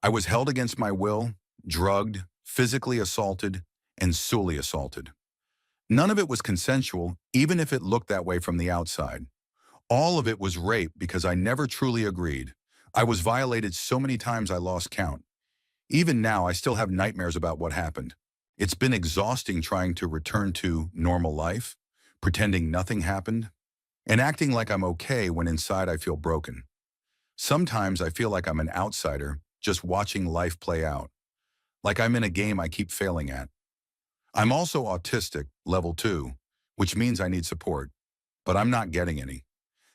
I was held against my will, drugged, physically assaulted, and solely assaulted. None of it was consensual, even if it looked that way from the outside. All of it was rape because I never truly agreed. I was violated so many times I lost count. Even now, I still have nightmares about what happened. It's been exhausting trying to return to normal life, pretending nothing happened, and acting like I'm okay when inside I feel broken. Sometimes I feel like I'm an outsider, just watching life play out, like I'm in a game I keep failing at. I'm also autistic, level 2, which means I need support, but I'm not getting any.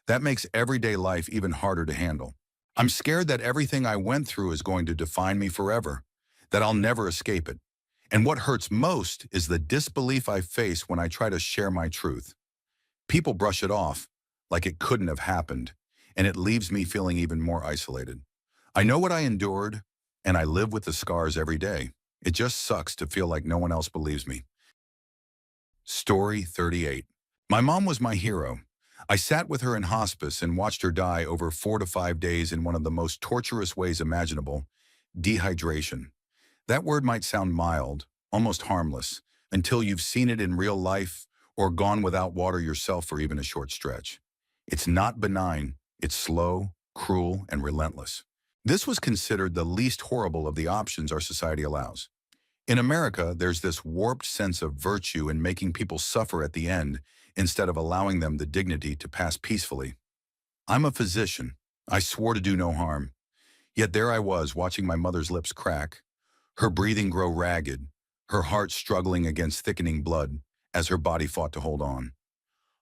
That makes everyday life even harder to handle. I'm scared that everything I went through is going to define me forever, that I'll never escape it. And what hurts most is the disbelief I face when I try to share my truth. People brush it off, like it couldn't have happened, and it leaves me feeling even more isolated. I know what I endured, and I live with the scars every day. It just sucks to feel like no one else believes me. Story 38. My mom was my hero. I sat with her in hospice and watched her die over 4 to 5 days in one of the most torturous ways imaginable, dehydration. That word might sound mild, almost harmless, until you've seen it in real life or gone without water yourself for even a short stretch. It's not benign, it's slow, cruel, and relentless. This was considered the least horrible of the options our society allows. In America, there's this warped sense of virtue in making people suffer at the end instead of allowing them the dignity to pass peacefully. I'm a physician. I swore to do no harm. Yet there I was watching my mother's lips crack, her breathing grow ragged, her heart struggling against thickening blood as her body fought to hold on.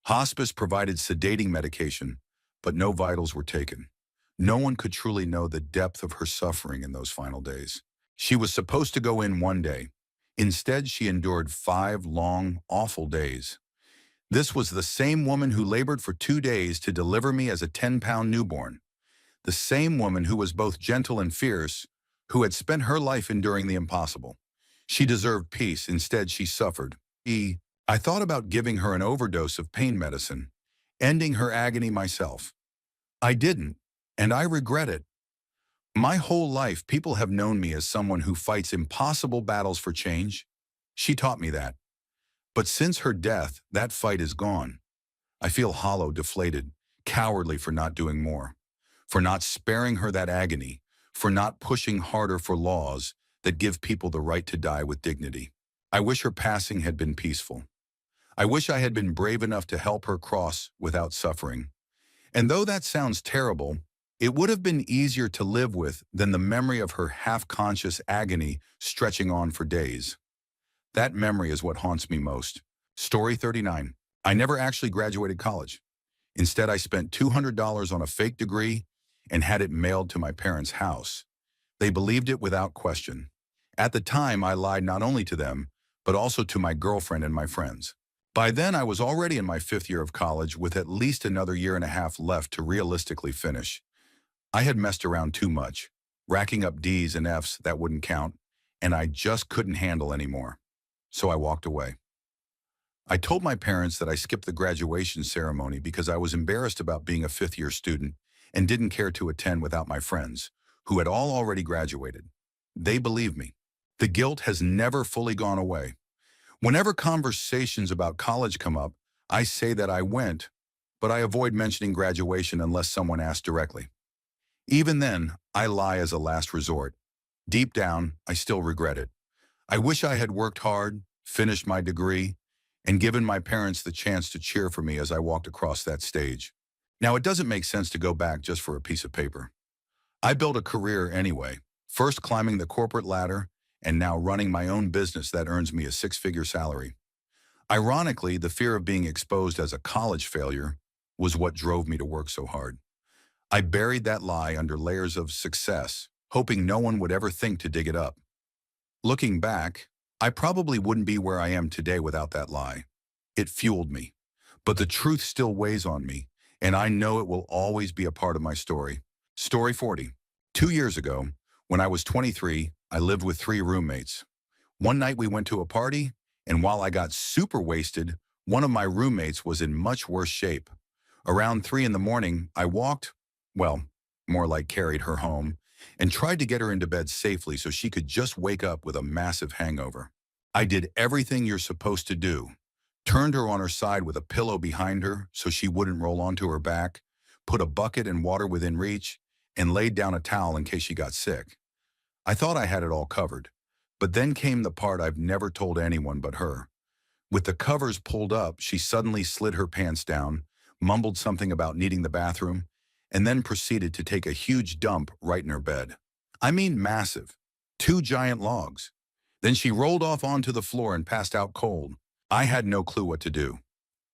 Hospice provided sedating medication, but no vitals were taken. No one could truly know the depth of her suffering in those final days. She was supposed to go in one day. Instead, she endured 5 long, awful days. This was the same woman who labored for 2 days to deliver me as a 10-pound newborn. The same woman who was both gentle and fierce, who had spent her life enduring the impossible. She deserved peace. Instead, she suffered. I thought about giving her an overdose of pain medicine, ending her agony myself. I didn't, and I regret it. My whole life, people have known me as someone who fights impossible battles for change. She taught me that. But since her death, that fight is gone. I feel hollow, deflated, cowardly for not doing more, for not sparing her that agony, for not pushing harder for laws that give people the right to die with dignity. I wish her passing had been peaceful. I wish I had been brave enough to help her cross without suffering. And though that sounds terrible, it would have been easier to live with than the memory of her half-conscious agony stretching on for days. That memory is what haunts me most. Story 39. I never actually graduated college. Instead, I spent $200 on a fake degree and had it mailed to my parents' house. They believed it without question. At the time, I lied not only to them, but also to my girlfriend and my friends. By then, I was already in my 5th year of college with at least another year and a half left to realistically finish. I had messed around too much, racking up D's and F's that wouldn't count, and I just couldn't handle anymore. So I walked away. I told my parents that I skipped the graduation ceremony because I was embarrassed about being a 5th year student and didn't care to attend without my friends, who had all already graduated. They believed me. The guilt has never fully gone away. Whenever conversations about college come up, I say that I went, but I avoid mentioning graduation unless someone asks directly. Even then, I lie as a last resort. Deep down, I still regret it. I wish I had worked hard, finished my degree, and given my parents the chance to cheer for me as I walked across that stage. Now, it doesn't make sense to go back just for a piece of paper. I built a career anyway, first climbing the corporate ladder and now running my own business that earns me a 6-figure salary. Ironically, the fear of being exposed as a college failure was what drove me to work so hard. I buried that lie under layers of success, hoping no one would ever think to dig it up. Looking back, I probably wouldn't be where I am today without that lie. It fueled me. But the truth still weighs on me, and I know it will always be a part of my story. Story 40. 2 years ago, when I was 23, I lived with 3 roommates. One night we went to a party, and while I got super wasted, one of my roommates was in much worse shape. Around 3 in the morning, I walked, well, more like carried her home, and tried to get her into bed safely so she could just wake up with a massive hangover. I did everything you're supposed to do. Turned her on her side with a pillow behind her so she wouldn't roll onto her back, put a bucket and water within reach, and laid down a towel in case she got sick. I thought I had it all covered, but then came the part I've never told anyone but her. With the covers pulled up, she suddenly slid her pants down, mumbled something about needing the bathroom, and then proceeded to take a huge dump right in her bed. I mean massive. 2 giant logs. Then she rolled off onto the floor and passed out cold. I had no clue what to do.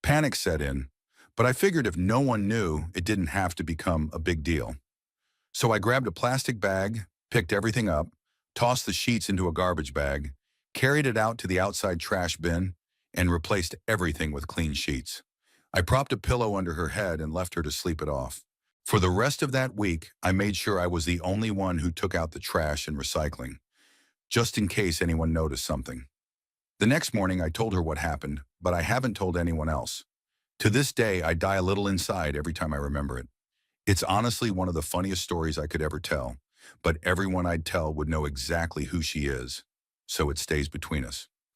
Panic set in, but I figured if no one knew, it didn't have to become a big deal. So I grabbed a plastic bag, picked everything up, tossed the sheets into a garbage bag, carried it out to the outside trash bin, and replaced everything with clean sheets. I propped a pillow under her head and left her to sleep it off. For the rest of that week, I made sure I was the only one who took out the trash and recycling, just in case anyone noticed something. The next morning, I told her what happened, but I haven't told anyone else. To this day, I die a little inside every time I remember it. It's honestly one of the funniest stories I could ever tell, but everyone I'd tell would know exactly who she is. So it stays between us.